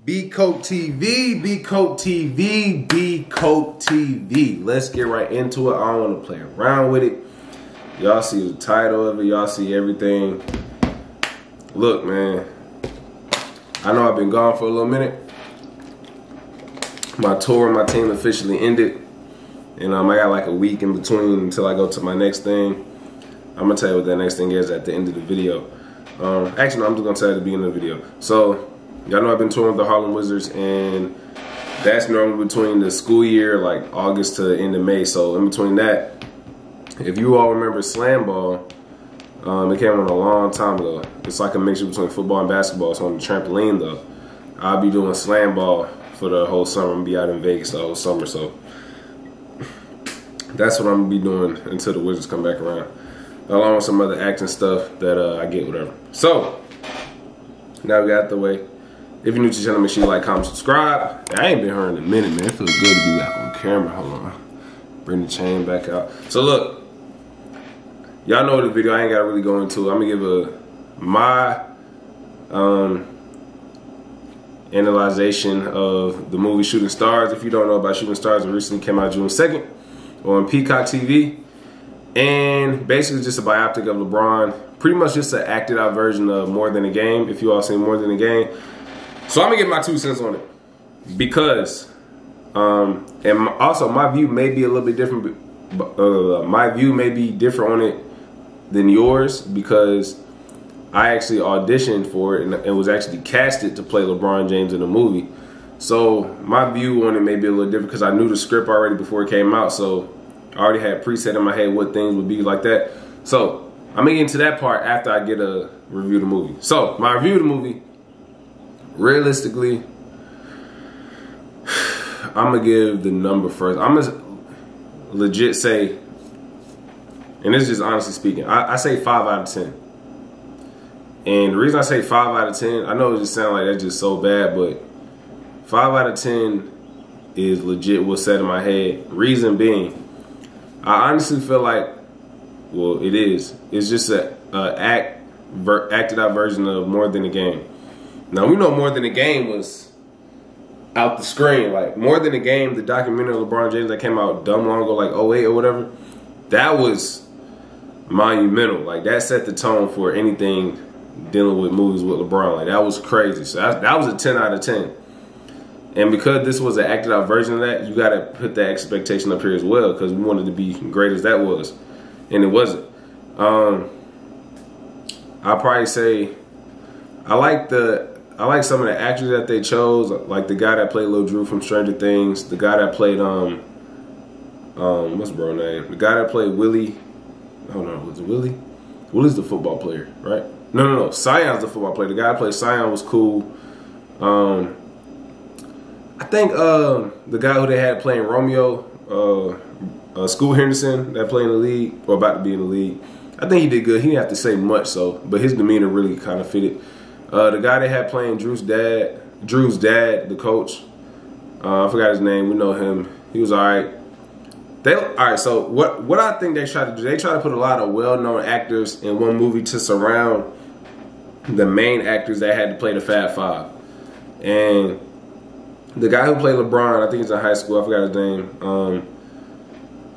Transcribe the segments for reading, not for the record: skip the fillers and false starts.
Peacock TV, Peacock TV, Peacock TV. Let's get right into it. I don't want to play around with it. Y'all see the title of it. Y'all see everything. Look, man. I know I've been gone for a little minute. My tour and my team officially ended. And I got like a week in between until I go to my next thing. I'm going to tell you what that next thing is at the end of the video. Actually, no, I'm just going to tell you at the beginning of the video. So, y'all know I've been touring with the Harlem Wizards, and that's normally between the school year, like August to the end of May. So in between that, if you all remember Slam Ball, it came on a long time ago. It's like a mixture between football and basketball. It's on the trampoline though. I'll be doing Slam Ball for the whole summer. I'm gonna be out in Vegas the whole summer, so that's what I'm gonna be doing until the Wizards come back around, along with some other acting stuff that I get, whatever. So now we got it the way. If you're new to the channel, make sure you like, comment, subscribe. I ain't been here in a minute, man. It feels good to be back on camera. Hold on. Bring the chain back out. So look, y'all know the video. I ain't got to really go into it. I'm going to give my analyzation of the movie Shooting Stars. If you don't know about Shooting Stars, it recently came out June 2nd on Peacock TV. And basically just a biopic of LeBron. Pretty much just an acted out version of More Than a Game, if you all seen More Than a Game. So I'm gonna get my 2 cents on it because, and also my view may be a little bit different. My view may be different on it than yours because I actually auditioned for it and was actually casted to play LeBron James in the movie. So my view on it may be a little different because I knew the script already before it came out. So I already had preset in my head what things would be like that. So I'm gonna get into that part after I get a review of the movie. So my review of the movie. Realistically, I'm going to give the number first. I'm going to legit say, and this is just honestly speaking, I say 5 out of 10. And the reason I say 5 out of 10, I know it just sounds like that's just so bad, but 5 out of 10 is legit what's set in my head. Reason being, I honestly feel like, well, it is. It's just an acted out version of More Than a Game. Now, we know More Than a Game was out the screen. Like, More Than a Game, the documentary of LeBron James that came out dumb long ago, like 08 or whatever, that was monumental. Like, that set the tone for anything dealing with movies with LeBron. Like, that was crazy. So that was a 10 out of 10. And because this was an acted out version of that, you got to put that expectation up here as well because we wanted to be great as that was. And it wasn't. I'll probably say I like some of the actors that they chose, like the guy that played Lil Drew from Stranger Things, the guy that played what's bro name? The guy that played Willie. Oh no, was it Willie? Willie's the football player, right? No. Sion's the football player. The guy that played Sion was cool. I think the guy who they had playing Romeo, Scoot Henderson, that played in the league or about to be in the league. I think he did good. He didn't have to say much, but his demeanor really kind of fitted. The guy they had playing Drew's dad, the coach, I forgot his name. We know him. He was all right. All right. So what I think they try to do, they try to put a lot of well-known actors in one movie to surround the main actors that had to play the Fab Five. And the guy who played LeBron, I think he's in high school. I forgot his name.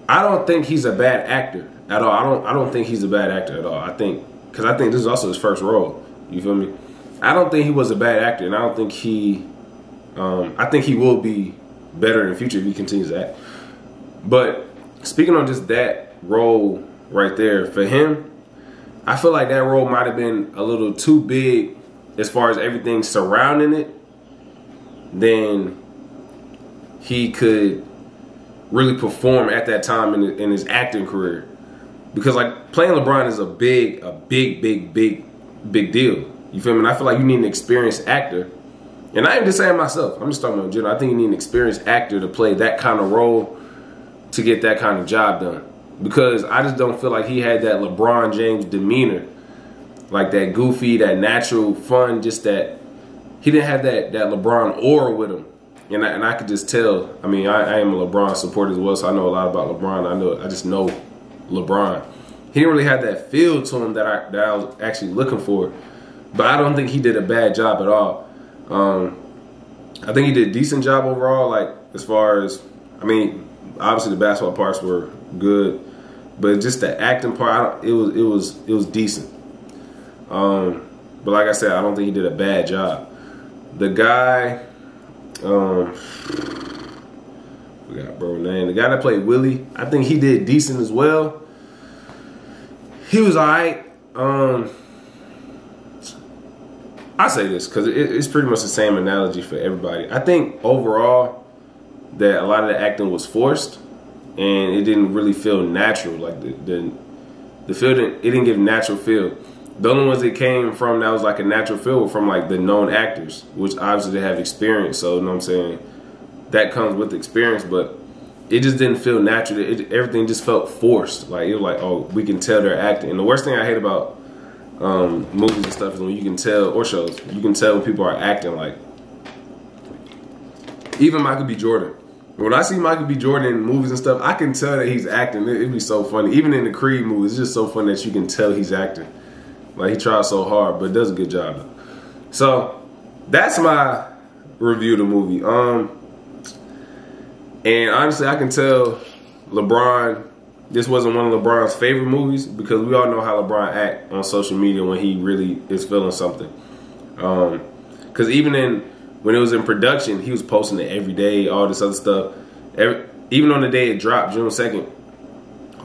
I don't think he's a bad actor at all. I don't think he's a bad actor at all. Because I think this is also his first role. You feel me? I don't think he was a bad actor, and I don't think I think he will be better in the future if he continues that. But speaking on just that role right there, for him, I feel like that role might have been a little too big as far as everything surrounding it, then he could really perform at that time in his acting career. Because like playing LeBron is a big deal. You feel me? And I feel like you need an experienced actor. And I ain't just saying myself. I'm just talking about general. I think you need an experienced actor to play that kind of role to get that kind of job done. Because I just don't feel like he had that LeBron James demeanor. Like that goofy, that natural fun, just that he didn't have that LeBron aura with him. And I could just tell. I mean, I am a LeBron supporter as well, so I know a lot about LeBron. I just know LeBron. He didn't really have that feel to him that I was actually looking for. But I don't think he did a bad job at all. I think he did a decent job overall. Like as far as, I mean, obviously the basketball parts were good, but just the acting part, it was decent. But like I said, I don't think he did a bad job. The guy, forgot bro name. The guy that played Willie, I think he did decent as well. He was alright. I say this because it's pretty much the same analogy for everybody. I think overall that a lot of the acting was forced and it didn't really feel natural. Like the feel it didn't give natural feel. The only ones that came from that was like a natural feel were from like the known actors, which obviously they have experience. So you know what I'm saying, that comes with experience, but it just didn't feel natural. Everything just felt forced. Like it was like, oh, we can tell they're acting. And the worst thing I hate about movies and stuff is when you can tell, or shows, you can tell when people are acting. Like even Michael B. Jordan. When I see Michael B. Jordan in movies and stuff, I can tell that he's acting. It'd be so funny. Even in the Creed movies, it's just so funny that you can tell he's acting. Like he tries so hard, but does a good job though. So that's my review of the movie. And honestly, I can tell LeBron, this wasn't one of LeBron's favorite movies because we all know how LeBron act on social media when he really is feeling something. Because even when it was in production, he was posting it every day, all this other stuff. Even on the day it dropped, June 2nd,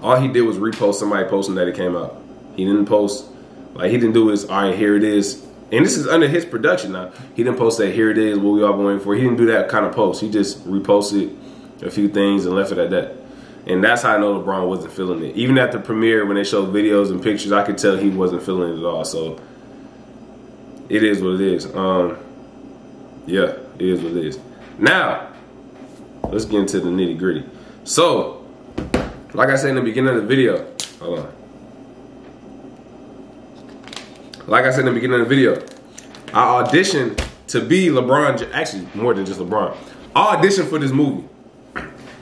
all he did was repost somebody posting that it came out. He didn't post, like he didn't do his, all right, here it is. And this is under his production now. He didn't post that, here it is, what we all been waiting for. He didn't do that kind of post. He just reposted a few things and left it at that. And that's how I know LeBron wasn't feeling it. Even at the premiere, when they showed videos and pictures, I could tell he wasn't feeling it at all. So it is what it is. Yeah, it is what it is. Now, let's get into the nitty gritty. So, like I said in the beginning of the video, hold on. Like I said in the beginning of the video, I auditioned to be LeBron, actually more than just LeBron. I auditioned for this movie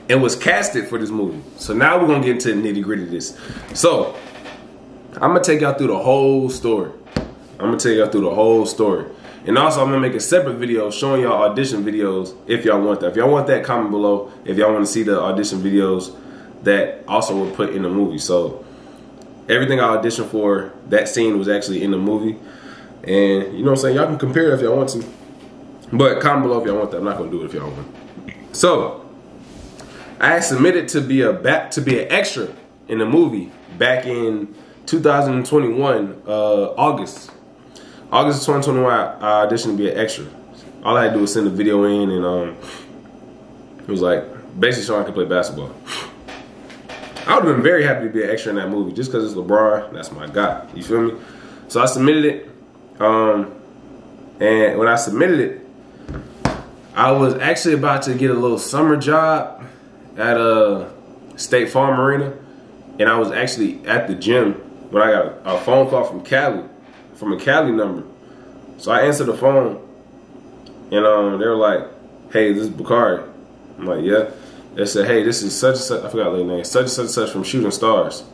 and was casted for this movie. So now we're gonna get into the nitty gritty of this. So, I'm gonna take y'all through the whole story. And also, I'm gonna make a separate video showing y'all audition videos if y'all want that. If y'all want that, comment below. If y'all want to see the audition videos that also were put in the movie. So everything I auditioned for, that scene was actually in the movie. And you know what I'm saying? Y'all can compare it if y'all want to. But comment below if y'all want that. I'm not gonna do it if y'all want. So I submitted to be an extra in the movie back in 2021, August of 2021, I auditioned to be an extra. All I had to do was send a video in, and it was like basically showing I could play basketball. I would have been very happy to be an extra in that movie just because it's LeBron. That's my guy. You feel me? So I submitted it, and when I submitted it, I was actually about to get a little summer job at a State Farm Arena, and I was actually at the gym when I got a phone call from Cali. From a Cali number. So I answered the phone, and they were like, hey, this is Bakari. I'm like, yeah. They said, hey, this is such and such, I forgot the name, such and such from Shooting Stars.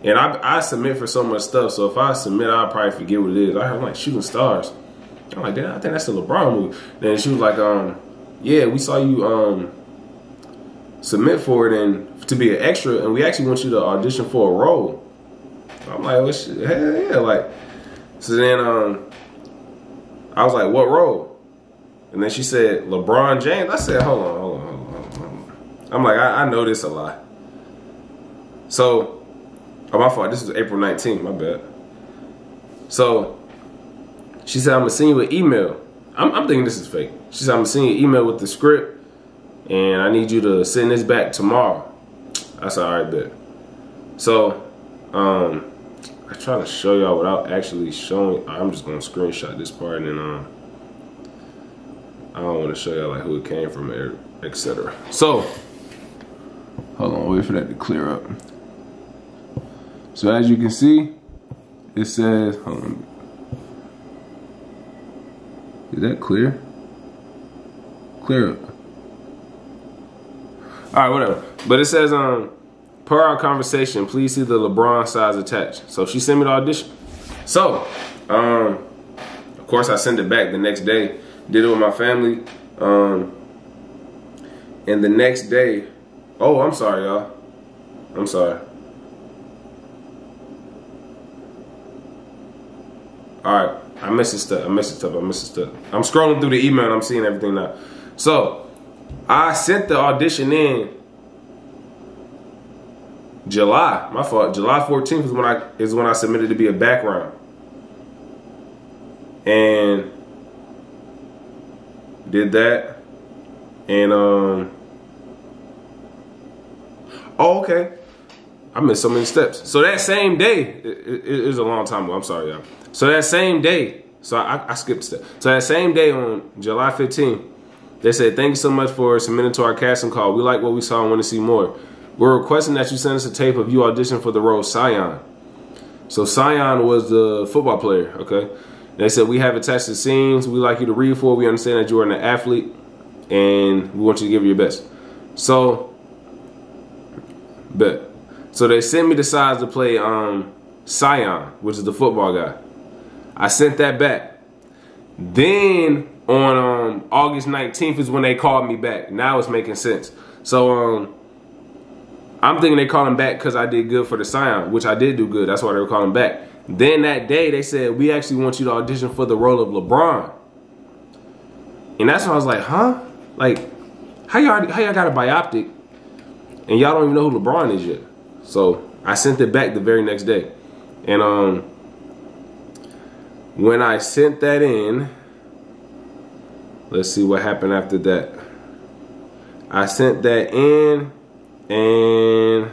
And I submit for so much stuff, so if I submit, I'll probably forget what it is. I'm like, Shooting Stars. I'm like, damn, I think that's the LeBron movie. Then she was like, yeah, we saw you submit for it and to be an extra, and we actually want you to audition for a role. I'm like, well, shit, hell yeah, like. So then I was like, what role? And then she said, LeBron James. I said, hold on. I'm like, I know this a lot. So, oh, my fault. This was April 19th, my bad. So, she said, I'm going to send you an email. I'm thinking this is fake. She said, I'm going to send you an email with the script, and I need you to send this back tomorrow. I said, all right, bet. So, I try to show y'all without actually showing. I'm just gonna screenshot this part, and I don't want to show y'all like who it came from, etc. So, hold on, wait for that to clear up. So as you can see, it says, hold on. Is that clear? Clear up. All right, whatever. But it says, per our conversation, please see the LeBron size attached. So she sent me the audition. So, of course, I sent it back the next day. Did it with my family. And the next day, oh, I'm sorry, y'all. I'm sorry. All right, I missed this stuff. I'm scrolling through the email and I'm seeing everything now. So, I sent the audition in July. My fault. July 14th is when I submitted to be a background. And did that. And oh, okay. I missed so many steps. So that same day, it was a long time ago. I'm sorry, y'all. So that same day, so I skipped a step. So that same day on July 15th, they said, thank you so much for submitting to our casting call. We like what we saw and want to see more. We're requesting that you send us a tape of you audition for the role Sion. So Sion was the football player, okay? They said, we have attached the scenes we like you to read for. We understand that you are an athlete and we want you to give it your best. So, bet. So they sent me the sides to play Sion, which is the football guy. I sent that back. Then on August 19th is when they called me back. Now it's making sense. So I'm thinking they called him back because I did good for the Sion, which I did do good. That's why they were calling back. Then that day they said, we actually want you to audition for the role of Lebron. And that's when I was like, huh? Like, how y'all got a bioptic and y'all don't even know who LeBron is yet? So I sent it back the very next day. And when I sent that in, let's see what happened after that. I sent that in and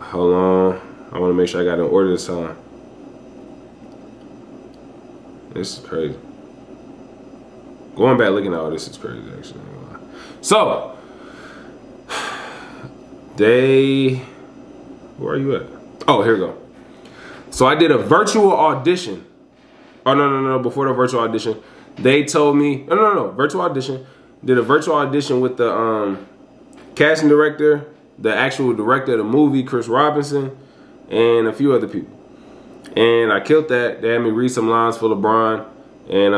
hold on. I want to make sure I got an order this time. This is crazy. Going back looking at all this is crazy, actually. So, where are you at? Oh, here we go. So I did a virtual audition. Oh, no. Before the virtual audition, they told me, no. Virtual audition. Did a virtual audition with the casting director, the actual director of the movie, Chris Robinson, and a few other people. And I killed that. They had me read some lines for LeBron. And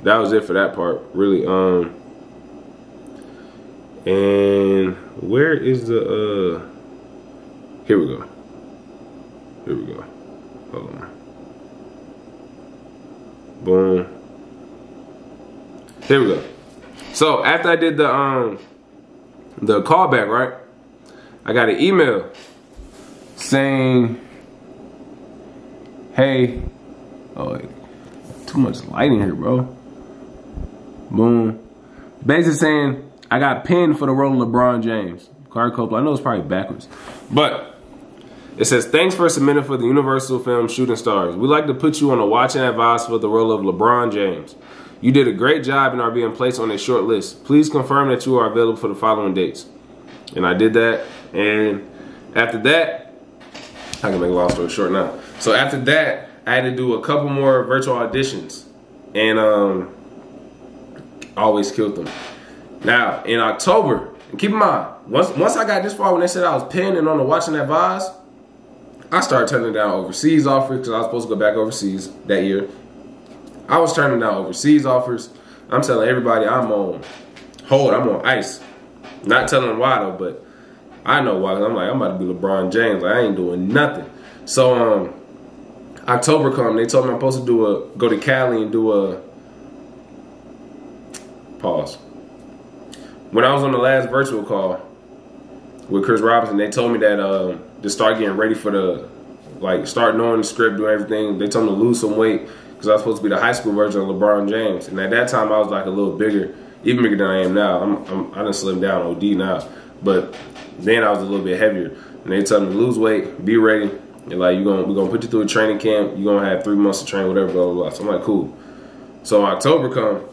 that was it for that part, really. And where is the here we go. Hold on. Boom. Here we go. So after I did the callback, right? I got an email saying, hey, oh, too much lighting here, bro. Boom. Basically saying, I got pinned for the role of LeBron James. Carter Copeland. I know it's probably backwards. But it says, thanks for submitting for the Universal Film Shooting Stars. We'd like to put you on a watch and advise for the role of LeBron James. You did a great job and are being placed on a short list. Please confirm that you are available for the following dates. And I did that. And after that, I can make a long story short now. So after that, I had to do a couple more virtual auditions. And I always killed them. Now, in October, and keep in mind, once I got this far when they said I was pinned and on the watch and advise, I started turning down overseas offers because I was supposed to go back overseas that year. I was turning down overseas offers. I'm telling everybody I'm on hold. I'm on ice. Not telling them why though, but I know why. I'm like, I'm about to be LeBron James. Like, I ain't doing nothing. So October come. They told me I'm supposed to go to Cali and do a pause. When I was on the last virtual call with Chris Robinson, they told me that to start getting ready for start knowing the script, doing everything. They told me to lose some weight because I was supposed to be the high school version of LeBron James. And at that time, I was like a little bigger, even bigger than I am now. I done slimmed down OD now. But then I was a little bit heavier. And they told me to lose weight, be ready. And like, we're gonna put you through a training camp. You're gonna have 3 months to train, whatever, blah, blah, blah. So I'm like, cool. So October come,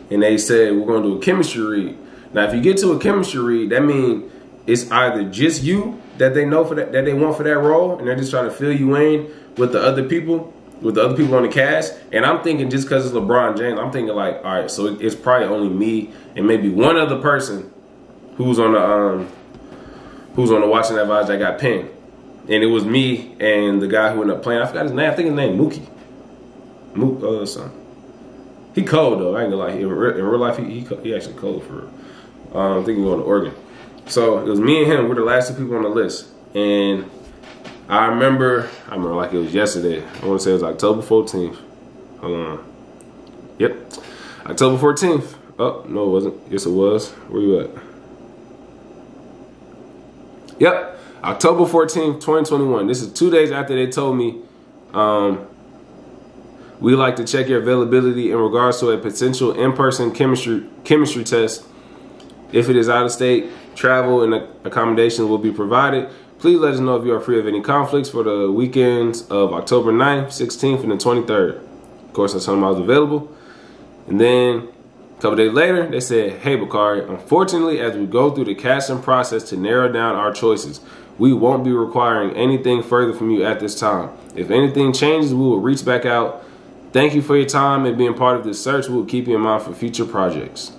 and they said, we're gonna do a chemistry read. Now, if you get to a chemistry read, that means it's either just you that they know that they want for that role, and they're just trying to fill you in with the other people on the cast. And I'm thinking just because it's LeBron James, I'm thinking like, all right, so it's probably only me and maybe one other person who's on the watching that advice that got pinned. And it was me and the guy who ended up playing. I forgot his name. I think his name Mookie. Something. He cold though. I ain't gonna lie. In real life, he actually cold for real. I think he going to Oregon. So it was me and him. We're the last 2 people on the list. And I remember like it was yesterday. I want to say it was October 14th. Hold on. Yep. October 14th. Oh, no, it wasn't. Yes, it was. Where you at? Yep. October 14th, 2021. This is 2 days after they told me we like to check your availability in regards to a potential in-person chemistry test. If it is out of state, travel and accommodations will be provided. Please let us know if you are free of any conflicts for the weekends of October 9th, 16th, and the 23rd. Of course, I told them I was available. And then a couple days later, they said, hey, Bakari, unfortunately, as we go through the casting process to narrow down our choices, we won't be requiring anything further from you at this time. If anything changes, we will reach back out. Thank you for your time and being part of this search. We will keep you in mind for future projects.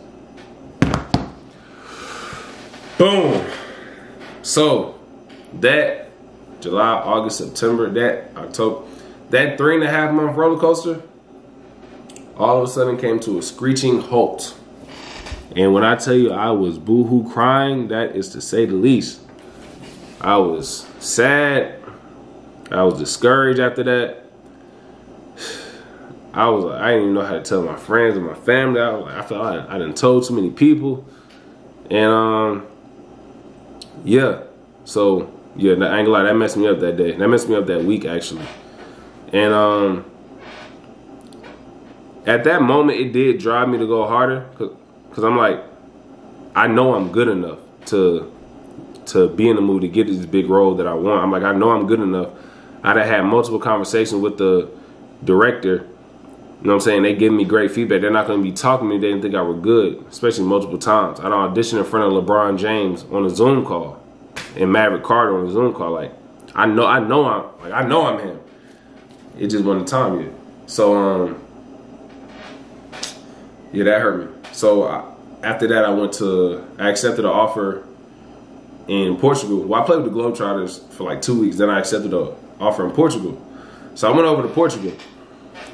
Boom. So that July, August, September, that October, that 3.5 month roller coaster, all of a sudden came to a screeching halt. And when I tell you I was boo-hoo crying, that is to say the least. I was sad. I was discouraged after that. I didn't even know how to tell my friends and my family. I felt like I done told too many people. And yeah. So yeah, I ain't gonna lie, that messed me up that day. That messed me up that week actually. And at that moment it did drive me to go harder, cause I'm like, I know I'm good enough to be in the mood to get this big role that I want. I'm like, I know I'm good enough. I'd have had multiple conversations with the director. You know what I'm saying? They give me great feedback. They're not going to be talking to me. They didn't think I were good, especially multiple times. I auditioned in front of LeBron James on a Zoom call, and Maverick Carter on a Zoom call. Like, I know I'm him. It just wasn't time yet. So yeah, that hurt me. So after that, I accepted an offer in Portugal. Well, I played with the Globetrotters for like 2 weeks. Then I accepted an offer in Portugal. So I went over to Portugal.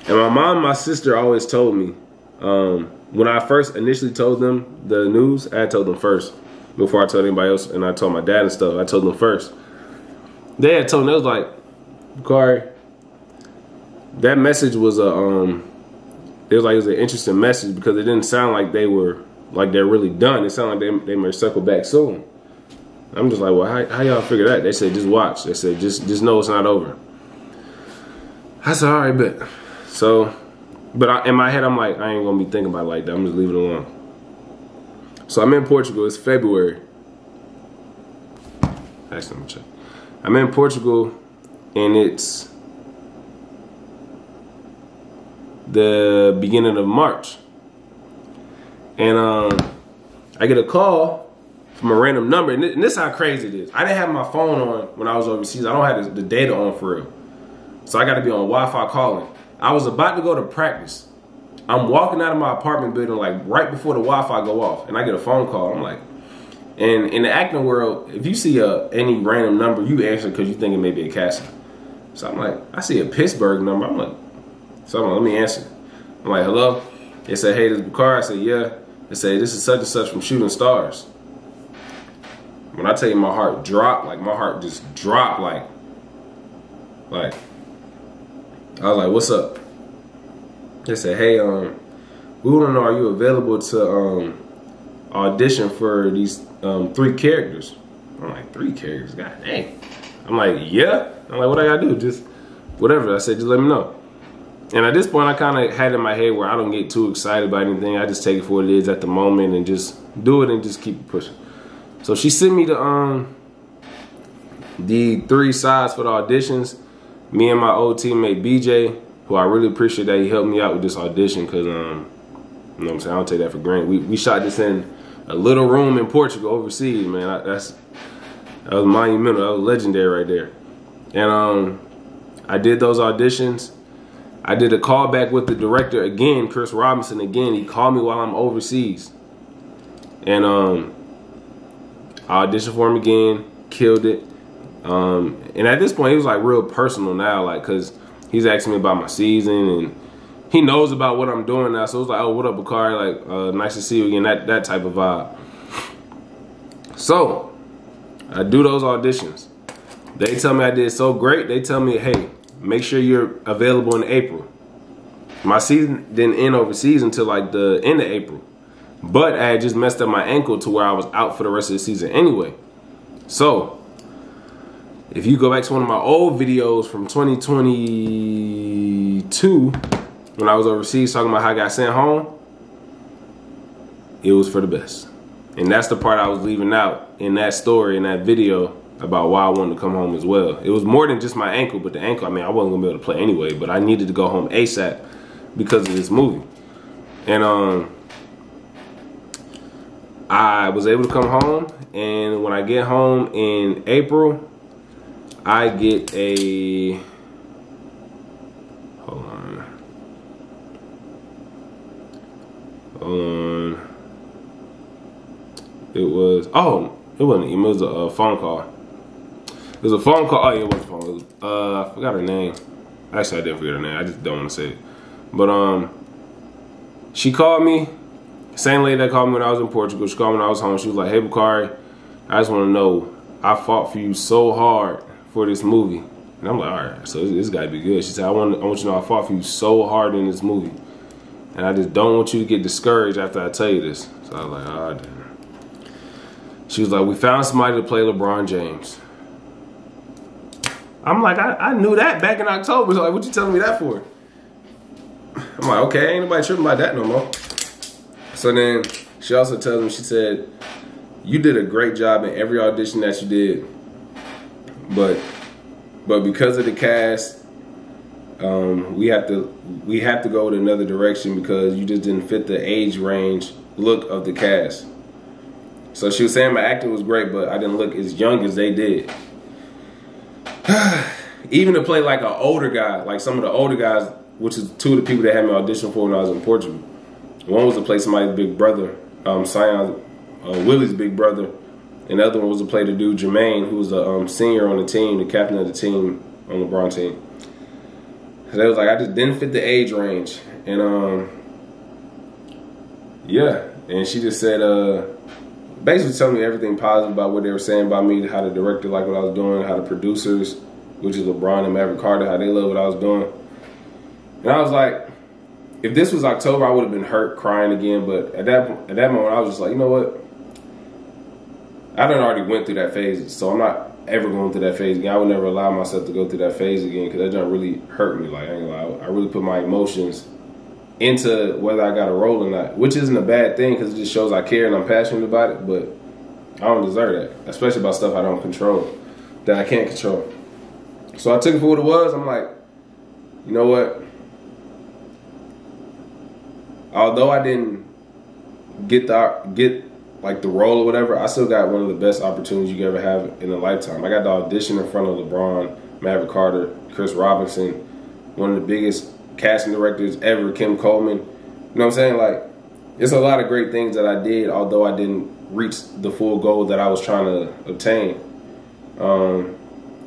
And my mom and my sister always told me, when I first initially told them the news, I had told them first before I told anybody else, and I told my dad and stuff. I told them first. They had told me, they was like, Bakari, that message was it was an interesting message because it didn't sound like they're really done. It sounded like they may circle back soon. I'm just like, well, how y'all figure that? They said, just watch. They said, just know it's not over. I said, all right, bet. So, but in my head, I'm like, I ain't gonna be thinking about it like that. I'm just leaving it alone. So I'm in Portugal. It's February. Actually, let me check. I'm in Portugal, and it's the beginning of March. And I get a call from a random number. And this is how crazy it is. I didn't have my phone on when I was overseas. I don't have the data on for real. So I got to be on Wi-Fi calling. I was about to go to practice. I'm walking out of my apartment building like right before the Wi-Fi go off, and I get a phone call. I'm like, and in the acting world, if you see any random number, you answer because you think it may be a casting. So I'm like, I see a Pittsburgh number. I'm like, let me answer. I'm like, hello? They said, hey, this is Bakari. I said, yeah. They said, this is such and such from Shooting Stars. When I tell you my heart dropped, like my heart just dropped, like I was like, what's up? They said, hey, we want to know, are you available to audition for these 3 characters? I'm like, 3 characters? God dang. I'm like, yeah. I'm like, what I gotta do? Just whatever. I said, just let me know. And at this point, I kind of had it in my head where I don't get too excited about anything. I just take it for what it is at the moment and just do it and just keep it pushing. So she sent me the 3 sides for the auditions. Me and my old teammate BJ, who I really appreciate that he helped me out with this audition, because you know what I'm saying, I don't take that for granted. We shot this in a little room in Portugal overseas, man. That was monumental. That was legendary right there. And I did those auditions. I did a callback with the director again, Chris Robinson again. He called me while I'm overseas. And I auditioned for him again, killed it. And at this point, it was like real personal now, like, cause he's asking me about my season and he knows about what I'm doing now. So it was like, oh, what up, Bakari? Like, nice to see you again. That type of vibe. So I do those auditions. They tell me I did so great. They tell me, hey, make sure you're available in April. My season didn't end overseas until like the end of April. But I had just messed up my ankle to where I was out for the rest of the season anyway. So if you go back to one of my old videos from 2022, when I was overseas talking about how I got sent home, it was for the best. And that's the part I was leaving out in that story, in that video, about why I wanted to come home as well. It was more than just my ankle, but the ankle, I mean, I wasn't gonna be able to play anyway, but I needed to go home ASAP because of this movie. And I was able to come home, and when I get home in April, I get a, hold on. It was, oh, it wasn't an email, it was a phone call. It was a phone call. Oh, yeah, it was a phone. It was, I forgot her name. Actually, I didn't forget her name. I just don't want to say it. But she called me. Same lady that called me when I was in Portugal. She called me when I was home. She was like, hey, Bakari, I just want to know, I fought for you so hard for this movie. And I'm like, all right, so this got to be good. She said, I want you to know I fought for you so hard in this movie. And I just don't want you to get discouraged after I tell you this. So I was like, oh, damn. She was like, we found somebody to play LeBron James. I'm like, I knew that back in October. So like, what you telling me that for? I'm like, okay, ain't nobody tripping about that no more. So then she also tells me, she said, you did a great job in every audition that you did. But because of the cast, we have to go in another direction because you just didn't fit the age range look of the cast. So she was saying my acting was great, but I didn't look as young as they did. Even to play like an older guy, like some of the older guys, which is two of the people that had me audition for when I was in Portugal. One was to play somebody's big brother, Willie's big brother, and the other one was to play the dude Jermaine, who was a senior on the team, the captain of the team on the LeBron team. So they was like, I just didn't fit the age range, and yeah, and she just said, basically telling me everything positive about what they were saying about me, how the director liked what I was doing, how the producers, which is LeBron and Maverick Carter, how they loved what I was doing. And I was like, if this was October, I would have been hurt, crying again. But at that moment, I was just like, you know what? I done already went through that phase, so I'm not ever going through that phase again. I would never allow myself to go through that phase again because that done really hurt me. Like, I ain't gonna lie, I really put my emotions into whether I got a role or not, which isn't a bad thing because it just shows I care and I'm passionate about it, but I don't deserve that, especially about stuff I don't control, that I can't control. So I took it for what it was. I'm like, you know what? Although I didn't get like the role or whatever, I still got one of the best opportunities you could ever have in a lifetime. I got the audition in front of LeBron, Maverick Carter, Chris Robinson, one of the biggest casting directors ever, Kim Coleman. You know what I'm saying? Like, it's a lot of great things that I did, although I didn't reach the full goal that I was trying to obtain. And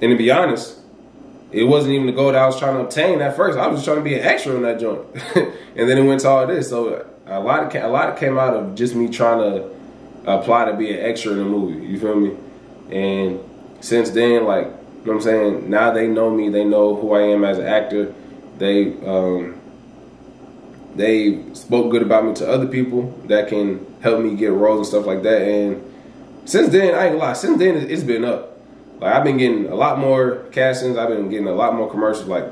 to be honest, it wasn't even the goal that I was trying to obtain at first. I was just trying to be an extra in that joint. And then it went to all this. So a lot came out of just me trying to apply to be an extra in a movie. You feel me? And since then, like, you know what I'm saying? Now they know me. They know who I am as an actor. They spoke good about me to other people that can help me get roles and stuff like that. And since then, I ain't gonna lie, since then it's been up. Like, I've been getting a lot more castings. I've been getting a lot more commercials. Like,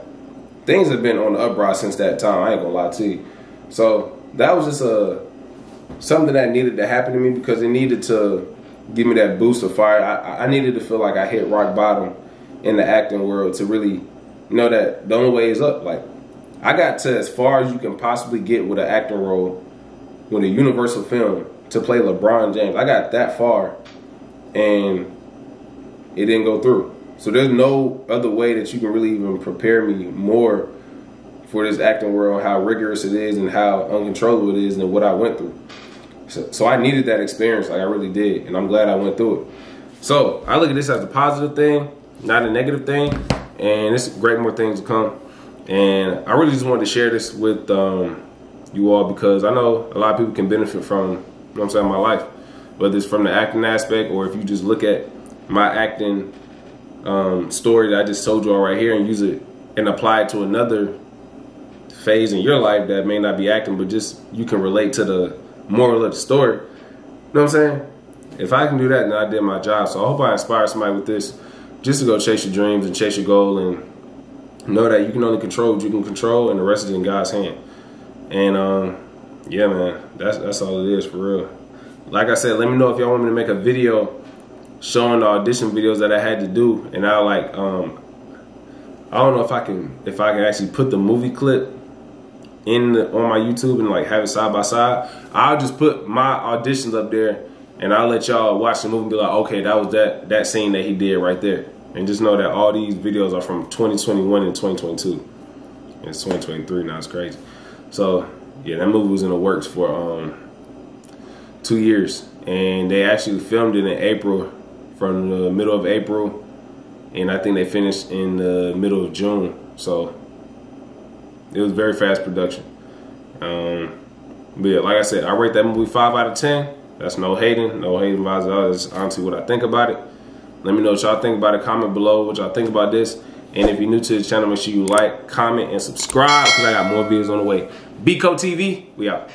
things have been on the uprise since that time. I ain't gonna lie to you. So that was just something that needed to happen to me because it needed to give me that boost of fire. I needed to feel like I hit rock bottom in the acting world to really know that the only way is up. Like, I got to as far as you can possibly get with an acting role with a Universal film to play LeBron James. I got that far, and it didn't go through. So there's no other way that you can really even prepare me more for this acting world, how rigorous it is and how uncontrollable it is than what I went through. So I needed that experience, like I really did, and I'm glad I went through it. So I look at this as a positive thing. not a negative thing, and it's great more things to come. And I really just wanted to share this with you all because I know a lot of people can benefit from, you know what I'm saying, my life, whether it's from the acting aspect or if you just look at my acting story that I just told you all right here and use it and apply it to another phase in your life that may not be acting, but just you can relate to the moral of the story. You know what I'm saying? If I can do that, then I did my job. So I hope I inspire somebody with this just to go chase your dreams and chase your goal and know that you can only control what you can control and the rest is in God's hand. And yeah, man, that's all it is for real. Like I said, let me know if y'all want me to make a video showing the audition videos that I had to do, and I'll like I don't know if I can actually put the movie clip on my YouTube and like have it side by side. I'll just put my auditions up there and I'll let y'all watch the movie and be like, okay, that was that scene that he did right there. And just know that all these videos are from 2021 and 2022. It's 2023 now, it's crazy. So yeah, that movie was in the works for 2 years, and they actually filmed it in April, from the middle of April, and I think they finished in the middle of June. So it was very fast production. But yeah, like I said, I rate that movie 5 out of 10. That's no hating vibes at all. That's honestly what I think about it. Let me know what y'all think about it. Comment below what y'all think about this. And if you're new to the channel, make sure you like, comment, and subscribe because I got more videos on the way. Peacock TV, we out.